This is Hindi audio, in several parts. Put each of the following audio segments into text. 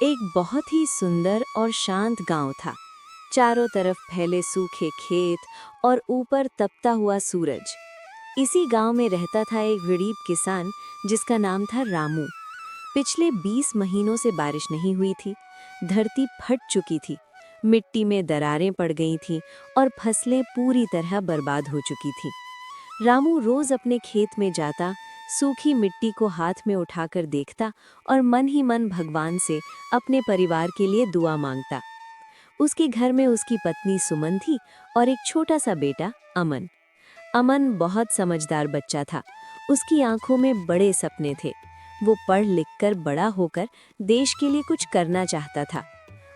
एक बहुत ही सुंदर और शांत गांव था। चारों तरफ फैले सूखे खेत और ऊपर तपता हुआ सूरज। इसी गांव में रहता था एक गरीब किसान जिसका नाम था रामू। पिछले 20 महीनों से बारिश नहीं हुई थी। धरती फट चुकी थी, मिट्टी में दरारें पड़ गई थीं और फसलें पूरी तरह बर्बाद हो चुकी थीं। रामू रोज अपने खेत में जाता, सूखी मिट्टी को हाथ में उठाकर देखता और मन ही मन भगवान से अपने परिवार के लिए दुआ मांगता। उसके घर में उसकी पत्नी सुमन थी और एक छोटा सा बेटा अमन। अमन बहुत समझदार बच्चा था। उसकी आंखों में बड़े सपने थे। वो पढ़ लिख कर बड़ा होकर देश के लिए कुछ करना चाहता था।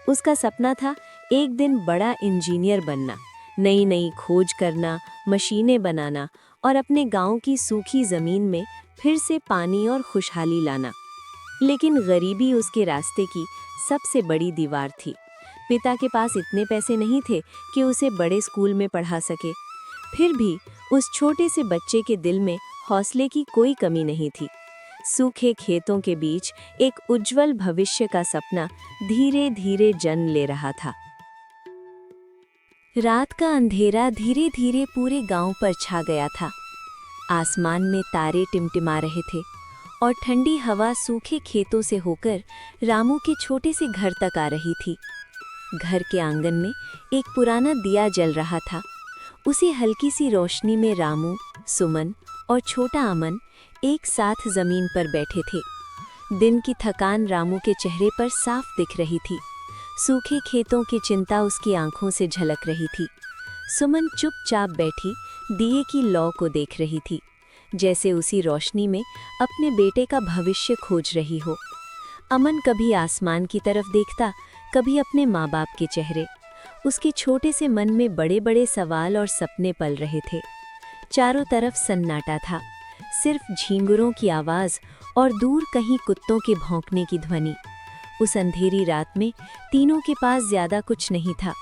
उसका सपना था एक दिन बड़ा इंजीनियर बनना, नई नई खोज करना, मशीनें बनाना और अपने गांव की सूखी जमीन में फिर से पानी और खुशहाली लाना। लेकिन गरीबी उसके रास्ते की सबसे बड़ी दीवार थी। पिता के पास इतने पैसे नहीं थे कि उसे बड़े स्कूल में पढ़ा सके। फिर भी उस छोटे से बच्चे के दिल में हौसले की कोई कमी नहीं थी। सूखे खेतों के बीच एक उज्जवल भविष्य का सपना धीरे धीरे जन्म ले रहा था। रात का अंधेरा धीरे धीरे पूरे गांव पर छा गया था। आसमान में तारे टिमटिमा रहे थे और ठंडी हवा सूखे खेतों से होकर रामू के छोटे से घर तक आ रही थी। घर के आंगन में एक पुराना दिया जल रहा था। उसी हल्की सी रोशनी में रामू, सुमन और छोटा अमन एक साथ जमीन पर बैठे थे। दिन की थकान रामू के चेहरे पर साफ दिख रही थी। सूखे खेतों की चिंता उसकी आंखों से झलक रही थी। सुमन चुपचाप बैठी दिए की लौ को देख रही थी, जैसे उसी रोशनी में अपने बेटे का भविष्य खोज रही हो। अमन कभी आसमान की तरफ देखता, कभी अपने माँ बाप के चेहरे। उसके छोटे से मन में बड़े बड़े सवाल और सपने पल रहे थे। चारों तरफ सन्नाटा था, सिर्फ झींगुरों की आवाज़ और दूर कहीं कुत्तों के भौंकने की ध्वनि। उस अंधेरी रात में तीनों के पास ज्यादा कुछ नहीं था,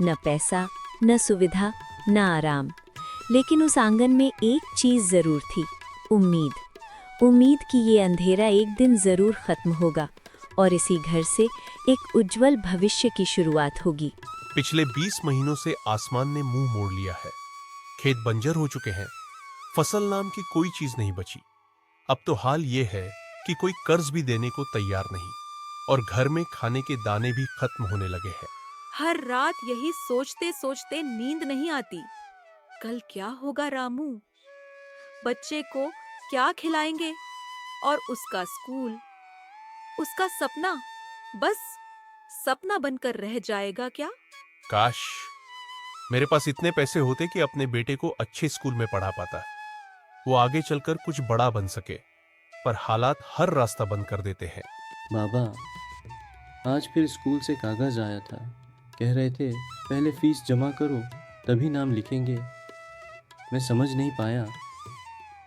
न पैसा, न सुविधा, न आराम। लेकिन उस आंगन में एक चीज जरूर थी, उम्मीद। उम्मीद कि ये अंधेरा एक दिन जरूर खत्म होगा और इसी घर से एक उज्जवल भविष्य की शुरुआत होगी। पिछले 20 महीनों से आसमान ने मुंह मोड़ लिया है। खेत बंजर हो चुके हैं, फसल नाम की कोई चीज नहीं बची। अब तो हाल ये है कि कोई कर्ज भी देने को तैयार नहीं और घर में खाने के दाने भी खत्म होने लगे हैं। हर रात यही सोचते सोचते नींद नहीं आती। कल क्या होगा रामू? बच्चे को क्या खिलाएंगे? और उसका स्कूल, उसका सपना बस सपना बनकर रह जाएगा क्या? काश मेरे पास इतने पैसे होते कि अपने बेटे को अच्छे स्कूल में पढ़ा पाता, वो आगे चलकर कुछ बड़ा बन सके। पर हालात हर रास्ता बंद कर देते हैं। बाबा, आज फिर स्कूल से कागज़ आया था। कह रहे थे पहले फीस जमा करो तभी नाम लिखेंगे। मैं समझ नहीं पाया,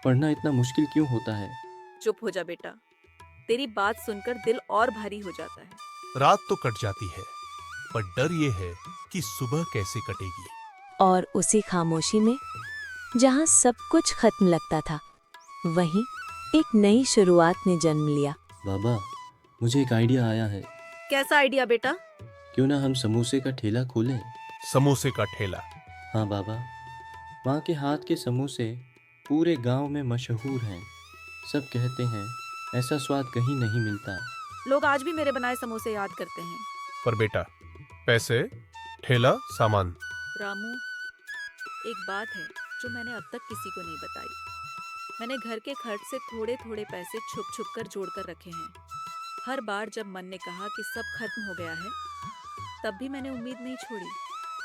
पढ़ना इतना मुश्किल क्यों होता है। चुप हो जा बेटा, तेरी बात सुनकर दिल और भारी हो जाता है। रात तो कट जाती है, पर डर ये है कि सुबह कैसे कटेगी। और उसी खामोशी में जहां सब कुछ खत्म लगता था, वहीं एक नई शुरुआत ने जन्म लिया। बाबा, मुझे एक आइडिया आया है। कैसा आइडिया बेटा? क्यों ना हम समोसे का ठेला खोलें। समोसे का ठेला? हाँ बाबा, माँ के हाथ के समोसे पूरे गांव में मशहूर हैं। सब कहते हैं ऐसा स्वाद कहीं नहीं मिलता। लोग आज भी मेरे बनाए समोसे याद करते हैं। पर बेटा, पैसे, ठेला, सामान। रामू, एक बात है जो मैंने अब तक किसी को नहीं बताई। मैंने घर के खर्च से थोड़े थोड़े पैसे छुप छुप कर जोड़ कर रखे हैं। हर बार जब मन ने कहा कि सब खत्म हो गया है, तब भी मैंने उम्मीद नहीं छोड़ी।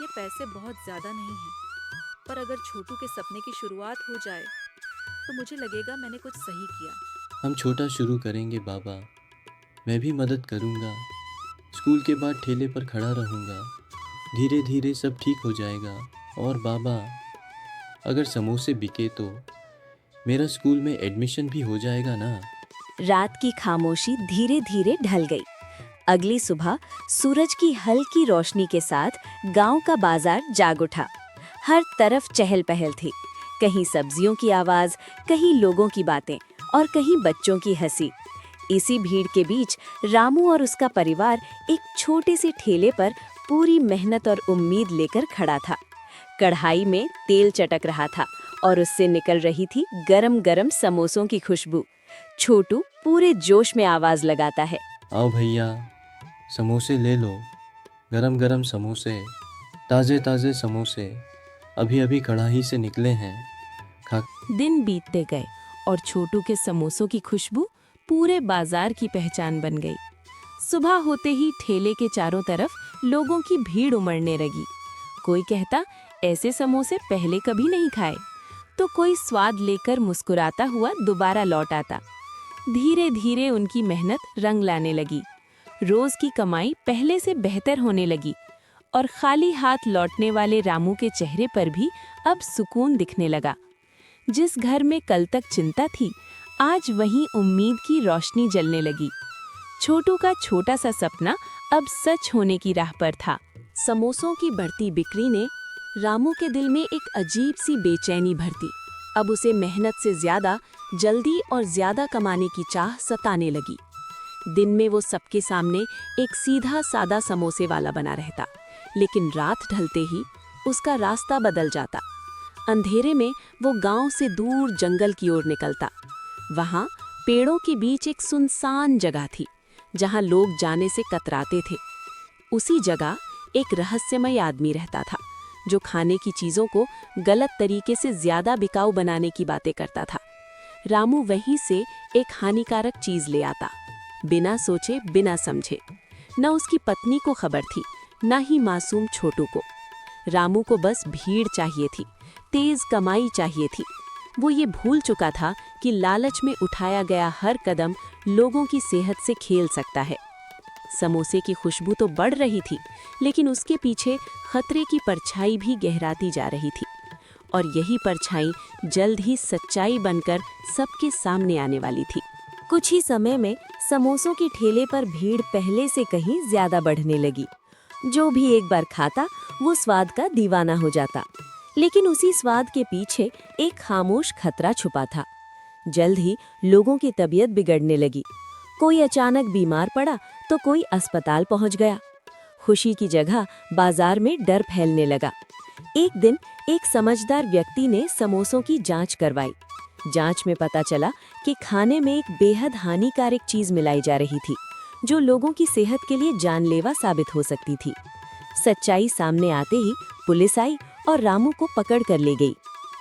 ये पैसे बहुत ज्यादा नहीं हैं, पर अगर छोटू के सपने की शुरुआत हो जाए तो मुझे लगेगा मैंने कुछ सही किया। हम छोटा शुरू करेंगे बाबा, मैं भी मदद करूँगा। स्कूल के बाद ठेले पर खड़ा रहूँगा। धीरे धीरे सब ठीक हो जाएगा। और बाबा, अगर समोसे बिके तो मेरा स्कूल में एडमिशन भी हो जाएगा ना। रात की खामोशी धीरे धीरे ढल गई। अगली सुबह सूरज की हल्की रोशनी के साथ गांव का बाजार जाग उठा। हर तरफ चहल पहल थी। कहीं सब्जियों की आवाज, कहीं लोगों की बातें और कहीं बच्चों की हंसी। इसी भीड़ के बीच रामू और उसका परिवार एक छोटे से ठेले पर पूरी मेहनत और उम्मीद लेकर खड़ा था। कढ़ाई में तेल चटक रहा था और उससे निकल रही थी गरम गरम समोसों की खुशबू। छोटू पूरे जोश में आवाज लगाता है, आओ भैया, समोसे ले लो, गरम गरम समोसे, ताज़े ताज़े समोसे, अभी अभी कढ़ाई से निकले हैं। खा। दिन बीतते गए और छोटू के समोसों की खुशबू पूरे बाजार की पहचान बन गई। सुबह होते ही ठेले के चारों तरफ लोगों की भीड़ उमड़ने लगी। कोई कहता ऐसे समोसे पहले कभी नहीं खाए, तो कोई स्वाद लेकर मुस्कुराता हुआ दोबारा लौट आता। धीरे धीरे उनकी मेहनत रंग लाने लगी। रोज की कमाई पहले से बेहतर होने लगी और खाली हाथ लौटने वाले रामू के चेहरे पर भी अब सुकून दिखने लगा। जिस घर में कल तक चिंता थी, आज वहीं उम्मीद की रोशनी जलने लगी। छोटू का छोटा सा सपना अब सच होने की राह पर था। समोसों की बढ़ती बिक्री ने रामू के दिल में एक अजीब सी बेचैनी भर दी। अब उसे मेहनत से ज्यादा जल्दी और ज्यादा कमाने की चाह सताने लगी। दिन में वो सबके सामने एक सीधा सादा समोसे वाला बना रहता, लेकिन रात ढलते ही उसका रास्ता बदल जाता। अंधेरे में वो गांव से दूर जंगल की ओर निकलता। वहां पेड़ों के बीच एक सुनसान जगह थी, जहां लोग जाने से कतराते थे। उसी जगह एक रहस्यमय आदमी रहता था, जो खाने की चीजों को गलत तरीके से ज्यादा बिकाऊ बनाने की बातें करता था। रामू वहीं से एक हानिकारक चीज ले आता, बिना सोचे बिना समझे। न उसकी पत्नी को खबर थी, न ही मासूम छोटू को। रामू को बस भीड़ चाहिए थी, तेज कमाई चाहिए थी। वो ये भूल चुका था कि लालच में उठाया गया हर कदम लोगों की सेहत से खेल सकता है। समोसे की खुशबू तो बढ़ रही थी, लेकिन उसके पीछे खतरे की परछाई भी गहराती जा रही थी, और यही परछाई जल्द ही सच्चाई बनकर सबके सामने आने वाली थी। कुछ ही समय में समोसों के ठेले पर भीड़ पहले से कहीं ज्यादा बढ़ने लगी। जो भी एक बार खाता वो स्वाद का दीवाना हो जाता, लेकिन उसी स्वाद के पीछे एक खामोश खतरा छुपा था। जल्द ही लोगों की तबीयत बिगड़ने लगी। कोई अचानक बीमार पड़ा तो कोई अस्पताल पहुंच गया। खुशी की जगह बाजार में डर फैलने लगा। एक दिन एक समझदार व्यक्ति ने समोसों की जांच करवाई। जांच में पता चला कि खाने में एक बेहद हानिकारक चीज मिलाई जा रही थी, जो लोगों की सेहत के लिए जानलेवा साबित हो सकती थी। सच्चाई सामने आते ही पुलिस आई और रामू को पकड़ कर ले गई।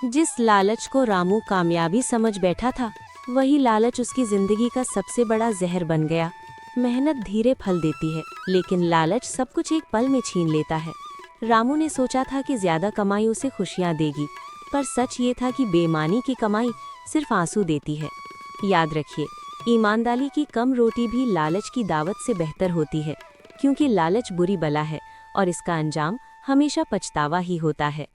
जिस लालच को रामू कामयाबी समझ बैठा था, वही लालच उसकी जिंदगी का सबसे बड़ा जहर बन गया। मेहनत धीरे फल देती है, लेकिन लालच सब कुछ एक पल में छीन लेता है। रामू ने सोचा था कि ज्यादा कमाई उसे खुशियां देगी, पर सच ये था कि बेईमानी की कमाई सिर्फ आंसू देती है। याद रखिए, ईमानदारी की कम रोटी भी लालच की दावत से बेहतर होती है, क्योंकि लालच बुरी बला है और इसका अंजाम हमेशा पछतावा ही होता है।